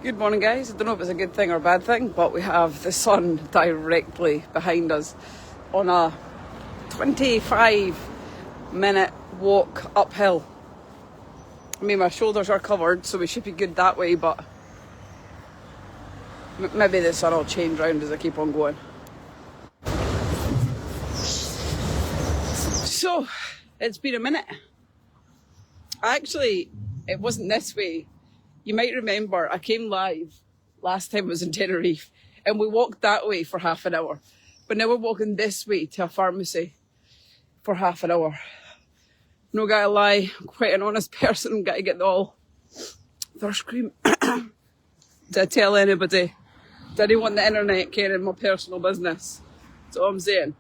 Good morning, guys. I don't know if it's a good thing or a bad thing, but we have the sun directly behind us on a 25-minute walk uphill. I mean, my shoulders are covered, so we should be good that way, but maybe the sun will change round as I keep on going. So, it's been a minute. Actually, it wasn't this way. You might remember I came live last time I was in Tenerife and we walked that way for half an hour. But now we're walking this way to a pharmacy for half an hour. No gotta lie, I'm quite an honest person, gotta get all thirst cream. Did I tell anybody? Didn't want the internet caring my personal business. That's all I'm saying.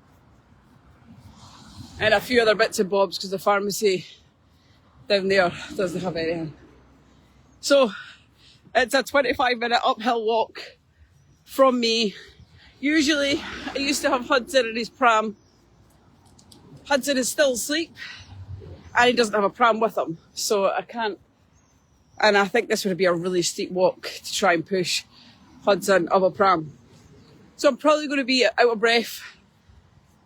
And a few other bits and bobs because the pharmacy down there doesn't have anything. So, it's a 25-minute uphill walk from me. Usually, I used to have Hudson in his pram. Hudson is still asleep, and he doesn't have a pram with him, so I can't. And I think this would be a really steep walk to try and push Hudson up a pram. So I'm probably going to be out of breath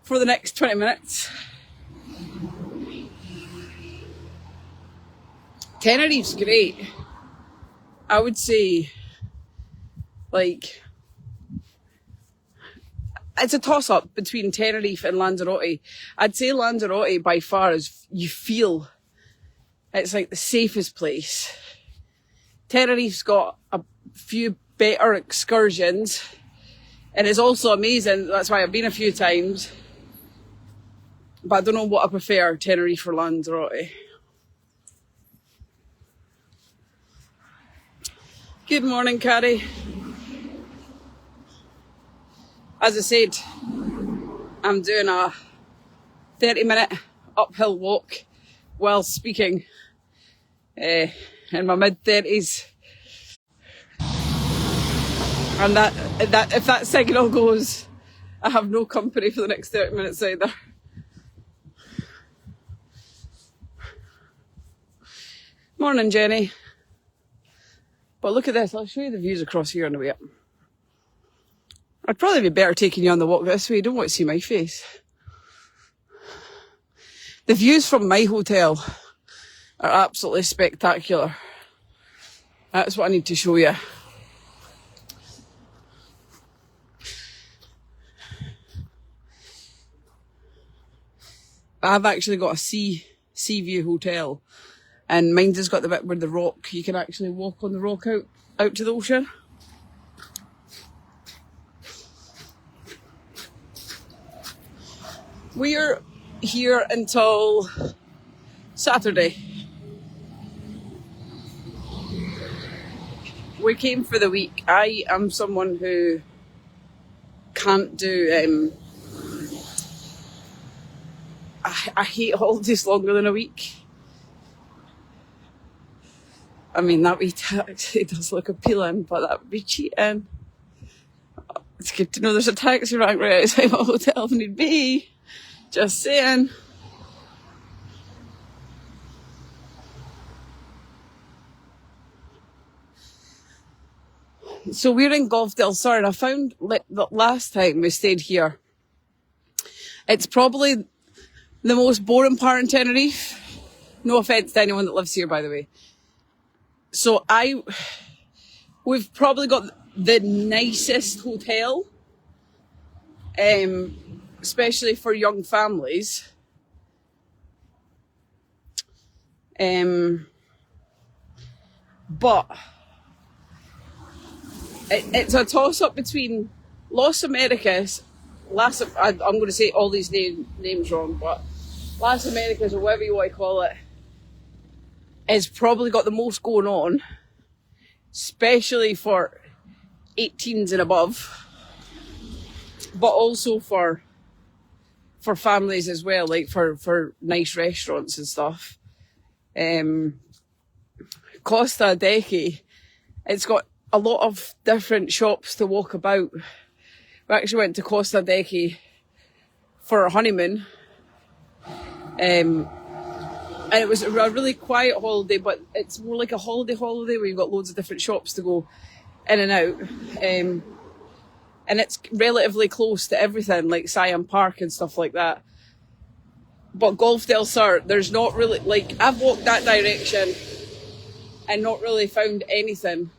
for the next 20 minutes. Tenerife's great. I would say, it's a toss-up between Tenerife and Lanzarote. I'd say Lanzarote, by far, is, you feel, it's like the safest place. Tenerife's got a few better excursions, and it's also amazing. That's why I've been a few times. But I don't know what I prefer, Tenerife or Lanzarote. Good morning, Carrie. As I said, I'm doing a 30-minute uphill walk while speaking in my mid-30s. And that if that signal goes, I have no company for the next 30 minutes either. Morning, Jenny. But look at this, I'll show you the views across here in a bit. I'd probably be better taking you on the walk this way, you don't want to see my face. The views from my hotel are absolutely spectacular. That's what I need to show you. I've actually got a sea view hotel. And mine's has got the bit where the rock, you can actually walk on the rock out to the ocean. We're here until Saturday. We came for the week. I am someone who can't do, I hate holidays longer than a week. I mean, that actually does look appealing, but that would be cheating. It's good to know there's a taxi rank right outside my hotel if need be. Just saying. So we're in Golf del Sur, and I found the last time we stayed here, it's probably the most boring part in Tenerife. No offence to anyone that lives here, by the way. So we've probably got the nicest hotel, especially for young families. But it's a toss-up between Las Americas, I'm going to say all these names wrong, but Las Americas, or whatever you want to call it, has probably got the most going on, especially for 18s and above, but also for families as well, like for nice restaurants and stuff. Costa Deque, it's got a lot of different shops to walk about. We actually went to Costa Deque for a honeymoon. And it was a really quiet holiday, but it's more like a holiday where you've got loads of different shops to go. in and out. And it's relatively close to everything, like Siam Park and stuff like that. But Golf del Sur, there's not really, like, I've walked that direction and not really found anything.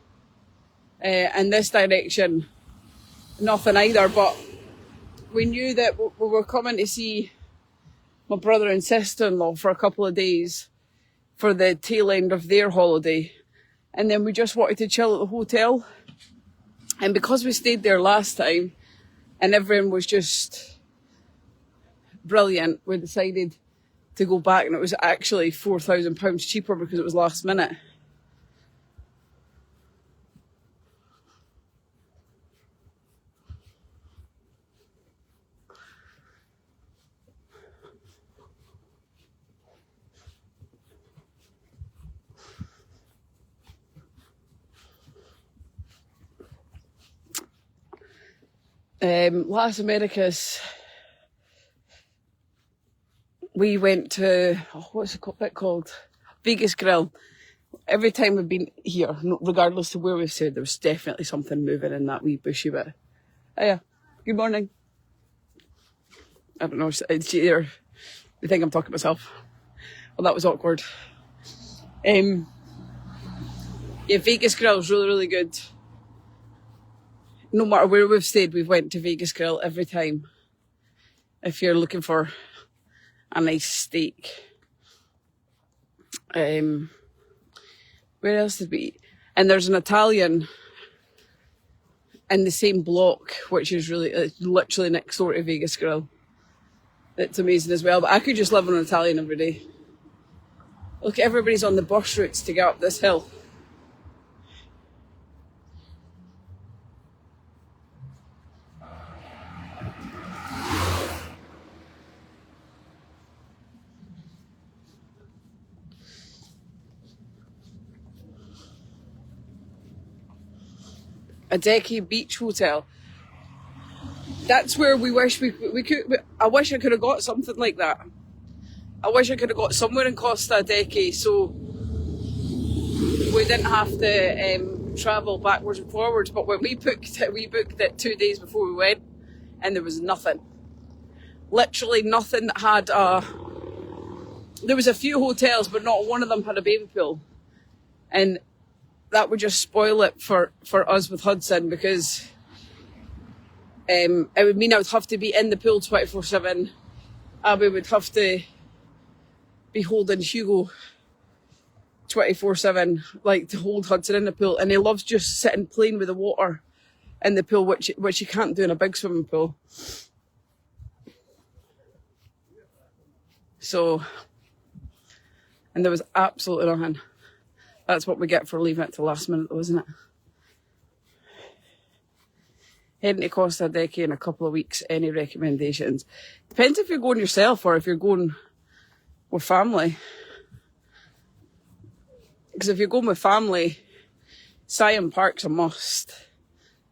In this direction, nothing either. But we knew that we were coming to see my brother and sister-in-law for a couple of days for the tail end of their holiday. And then we just wanted to chill at the hotel. And because we stayed there last time and everyone was just brilliant, we decided to go back, and it was actually £4,000 cheaper because it was last minute. Las Americas, we went to, what's it called? Vegas Grill. Every time we've been here, regardless of where we've stayed, there was definitely something moving in that wee bushy bit. Hiya, good morning. I don't know, it's either, you think I'm talking to myself. Well, that was awkward. Yeah, Vegas Grill is really, really good. No matter where we've stayed, we've went to Vegas Grill every time. If you're looking for a nice steak. Where else did we eat? And there's an Italian in the same block, which is really literally next door to Vegas Grill. It's amazing as well. But I could just live on an Italian every day. Look, everybody's on the bus routes to get up this hill. A Decade Beach Hotel. That's where we wish we could. I wish I could have got something like that. I wish I could have got somewhere in Costa Decade, so we didn't have to travel backwards and forwards. But when we booked it 2 days before we went, and there was nothing. Literally nothing that had there was a few hotels, but not one of them had a baby pool, and that would just spoil it for us with Hudson, because it would mean I would have to be in the pool 24/7. Abby would have to be holding Hugo 24/7, like to hold Hudson in the pool, and he loves just sitting playing with the water in the pool, which you can't do in a big swimming pool. So, and there was absolutely nothing. That's what we get for leaving it to last minute, though, isn't it? Heading to Costa Deque in a couple of weeks. Any recommendations? Depends if you're going yourself or if you're going with family. Because if you're going with family, Siam Park's a must.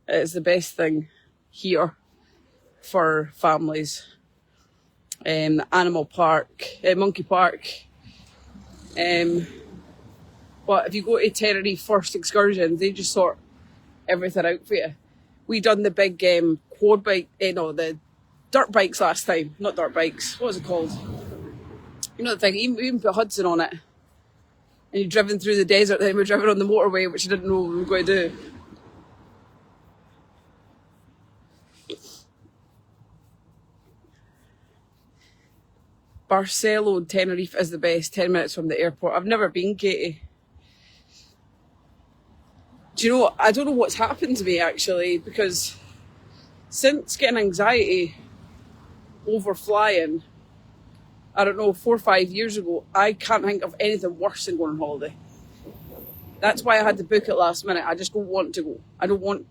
It's the best thing here for families. Animal Park, Monkey Park. But if you go to Tenerife First Excursions, they just sort everything out for you. We done the big quad bike, the dirt bikes last time. Not dirt bikes, what was it called? You know the thing, we even put Hudson on it. And you're driven through the desert, then we're driven on the motorway, which I didn't know we were going to do. Barcelona, Tenerife is the best, 10 minutes from the airport. I've never been, Katie. Do you know what? I don't know what's happened to me, actually, because since getting anxiety over flying, I don't know, 4 or 5 years ago, I can't think of anything worse than going on holiday. That's why I had to book it last minute. I just don't want to go. I don't want,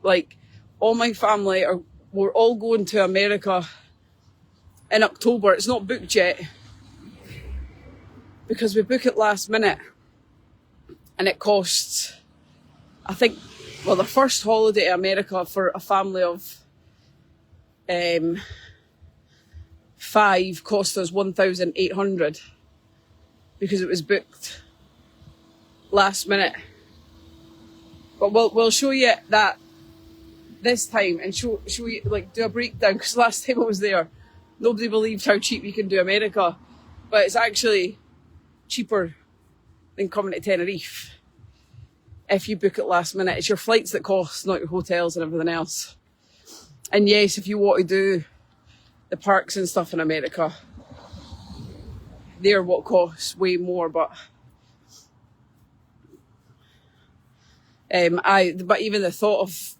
all my family we're all going to America in October. It's not booked yet because we book it last minute and it costs, I think, the first holiday to America for a family of 5 cost us $1,800 because it was booked last minute. But we'll show you that this time and show you, like, do a breakdown, because last time I was there, nobody believed how cheap you can do America, but it's actually cheaper than coming to Tenerife if you book it last minute. It's your flights that cost, not your hotels and everything else. And yes, if you want to do the parks and stuff in America, they're what costs way more, but but even the thought of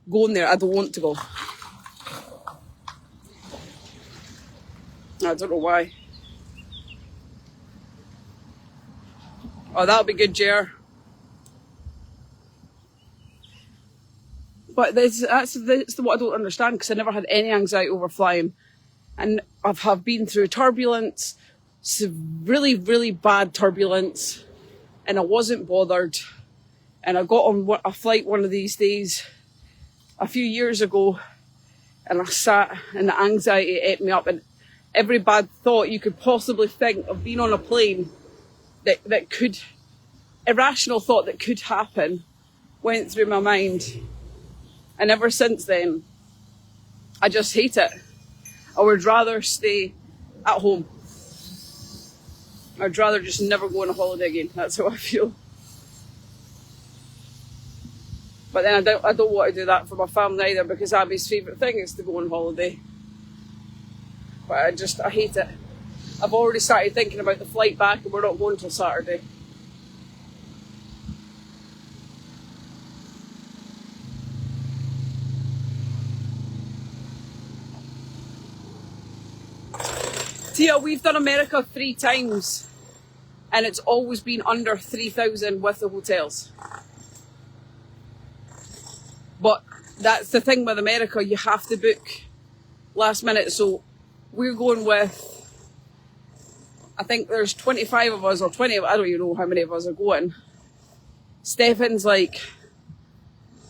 going there, I don't want to go. I don't know why. Oh, that'll be good, Jer. But that's what I don't understand, because I never had any anxiety over flying. And I've been through turbulence, really, really bad turbulence, and I wasn't bothered. And I got on a flight one of these days a few years ago, and I sat and the anxiety ate me up, and every bad thought you could possibly think of being on a plane that could, irrational thought that could happen, went through my mind. And ever since then, I just hate it. I would rather stay at home. I'd rather just never go on a holiday again. That's how I feel. But then I don't want to do that for my family either, because Abby's favourite thing is to go on holiday. But I hate it. I've already started thinking about the flight back, and we're not going till Saturday. Tia, we've done America 3 times, and it's always been under 3,000 with the hotels. But that's the thing with America, you have to book last minute. So we're going with, I think there's 25 of us, or 20, I don't even know how many of us are going. Stefan's like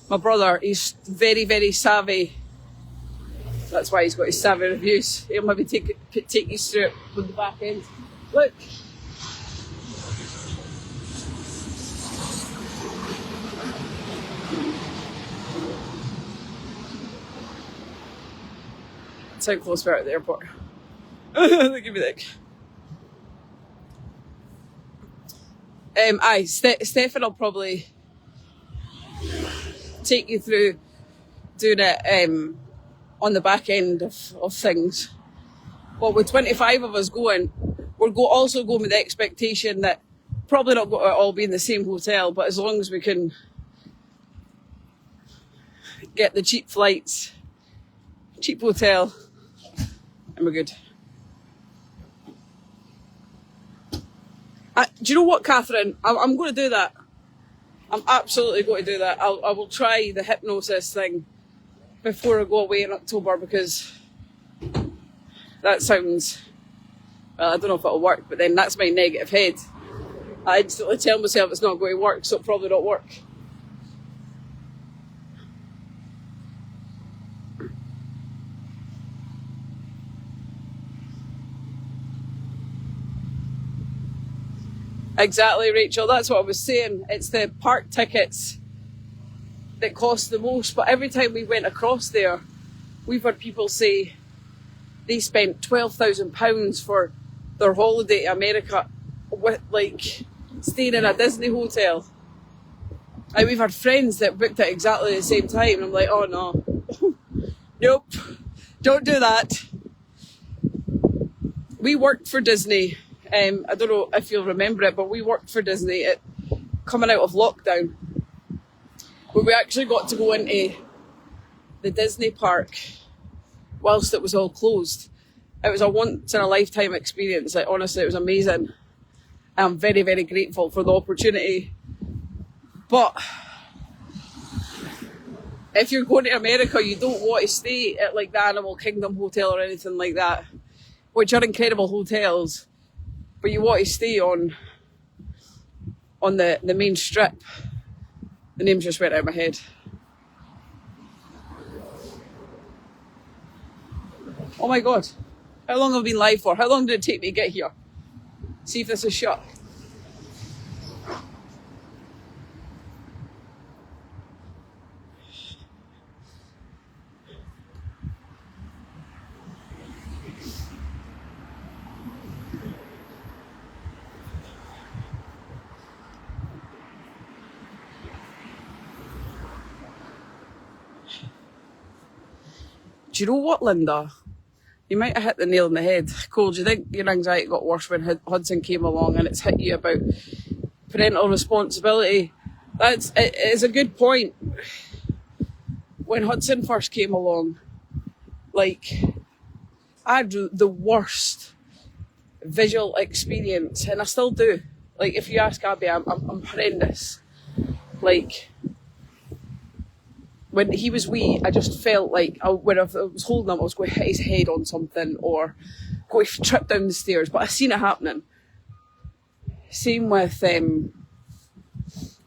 my brother, he's very, very savvy. That's why he's got his savvy reviews. He'll maybe take you through it with the back end. Look. That's how close we are at the airport. Look at me like. Stefan will probably take you through doing it on the back end of things. But with 25 of us going, we're also going with the expectation that probably not going to all be in the same hotel, but as long as we can get the cheap flights, cheap hotel, and we're good. Do you know what, Catherine? I'm going to do that. I'm absolutely going to do that. I will try the hypnosis thing before I go away in October, because that sounds, well, I don't know if it'll work, but then that's my negative head. I instantly tell myself it's not going to work, so it'll probably not work. Exactly, Rachel, that's what I was saying. It's the park tickets that cost the most, but every time we went across there, we've heard people say they spent £12,000 for their holiday to America, with like staying in a Disney hotel. And we've had friends that booked it exactly the same time, and I'm like, oh no, nope, don't do that. We worked for Disney. I don't know if you'll remember it, but we worked for Disney coming out of lockdown, where we actually got to go into the Disney park whilst it was all closed. It was a once in a lifetime experience. Like, honestly, it was amazing. I'm very, very grateful for the opportunity. But if you're going to America, you don't want to stay at like the Animal Kingdom Hotel or anything like that, which are incredible hotels, but you want to stay on the main strip. The names just went out of my head. Oh my God. How long have I been live for? How long did it take me to get here? See if this is shut. Do you know what, Linda? You might have hit the nail on the head. Cole, do you think your anxiety got worse when Hudson came along and it's hit you about parental responsibility? It is a good point. When Hudson first came along, like, I had the worst visual experience, and I still do. Like, if you ask Abby, I'm horrendous. Like, when he was wee, I just felt like when I was holding him, I was going to hit his head on something or going to trip down the stairs. But I seen it happening. Same with,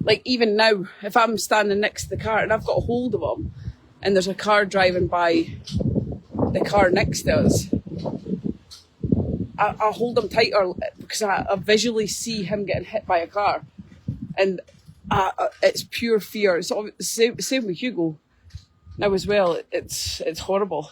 like, even now, if I'm standing next to the car and I've got a hold of him and there's a car driving by the car next to us, I hold him tighter because I visually see him getting hit by a car. And it's pure fear. It's same with Hugo now as well. It's horrible.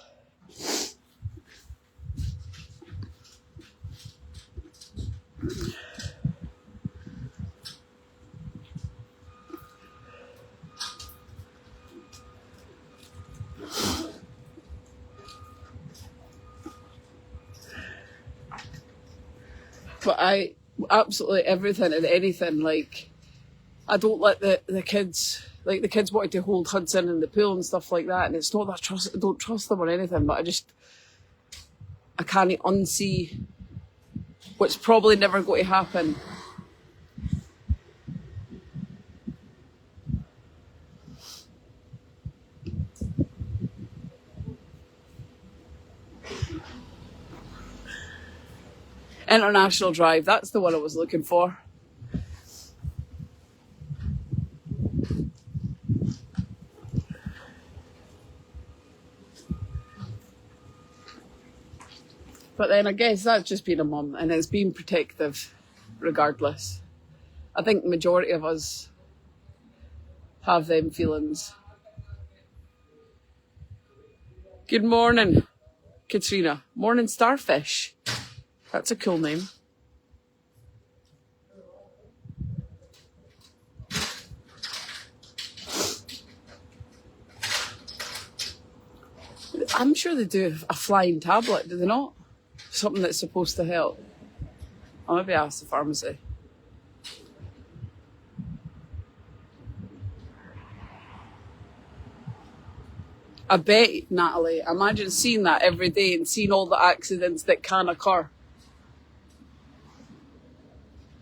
But I absolutely everything and anything, like, I don't let the kids, like, the kids wanted to hold Hudson in the pool and stuff like that, and it's not that I don't trust them or anything, but I can't unsee what's probably never going to happen. International Drive, that's the one I was looking for. But then I guess that's just being a mum, and it's being protective regardless. I think the majority of us have them feelings. Good morning, Katrina. Morning, Starfish. That's a cool name. I'm sure they do a flying tablet, do they not? Something that's supposed to help. I'll maybe ask the pharmacy. I bet, Natalie, imagine seeing that every day and seeing all the accidents that can occur.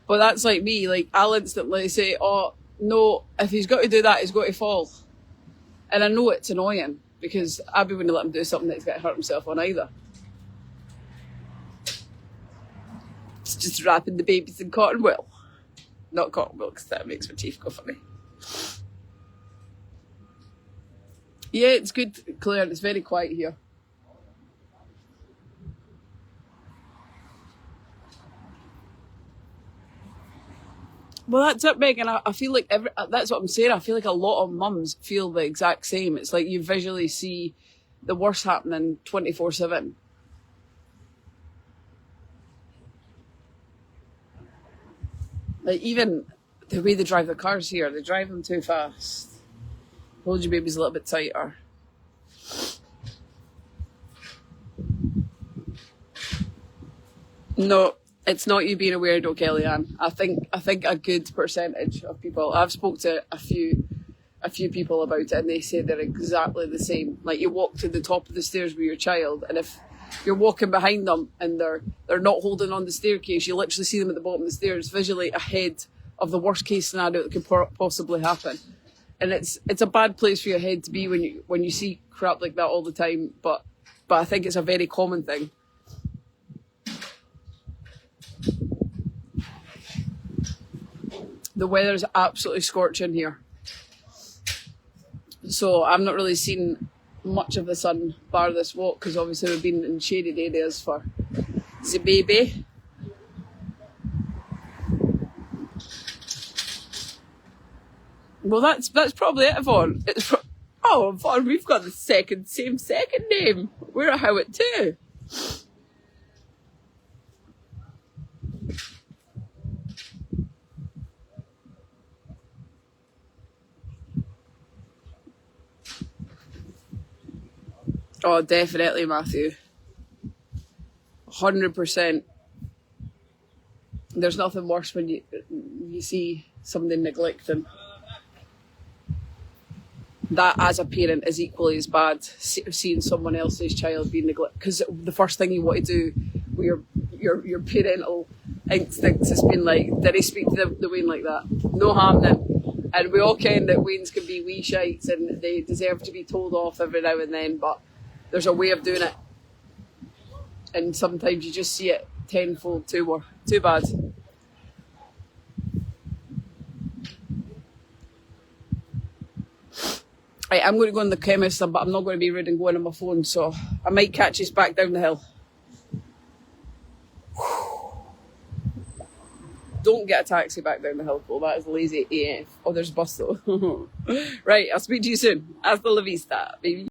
But that's like me, like, I'll instantly say, oh, no, if he's got to do that, he's got to fall. And I know it's annoying, because Abby wouldn't let him do something that he's going to hurt himself on either. It's just wrapping the babies in cotton wool. Not cotton wool, because that makes my teeth go funny. Yeah, it's good, Claire. It's very quiet here. Well, that's it, Megan. I feel like that's what I'm saying. I feel like a lot of mums feel the exact same. It's like you visually see the worst happening 24/7. Like, even the way they drive the cars here, they drive them too fast. Hold your babies a little bit tighter. No, it's not you being a weirdo, Kellyanne. I think a good percentage of people. I've spoke to a few people about it, and they say they're exactly the same. Like, you walk to the top of the stairs with your child, and if you're walking behind them and they're not holding on the staircase, you literally see them at the bottom of the stairs, visually ahead of the worst case scenario that could possibly happen. And it's a bad place for your head to be when you see crap like that all the time. But I think it's a very common thing. The weather's absolutely scorching here. So I've not really seen much of the sun bar this walk, because obviously we've been in shaded areas for the baby. Well, that's probably it, Yvonne. Oh, Yvonne, we've got the same second name. We're a Howitt too. Oh, definitely, Matthew. 100%. There's nothing worse when you see somebody neglecting. That, as a parent, is equally as bad, seeing someone else's child being neglected. Because the first thing you want to do with your parental instincts has been like, did he speak to the Wayne like that? No harm then. And we all ken that Waynes can be wee shites and they deserve to be told off every now and then, but there's a way of doing it. And sometimes you just see it tenfold too bad. Right, I'm going to go in the chemist, but I'm not going to be rude and going on my phone, so I might catch us back down the hill. Don't get a taxi back down the hill, Paul. That is lazy AF. Oh, there's a bus though. Right, I'll speak to you soon. Hasta la vista, baby.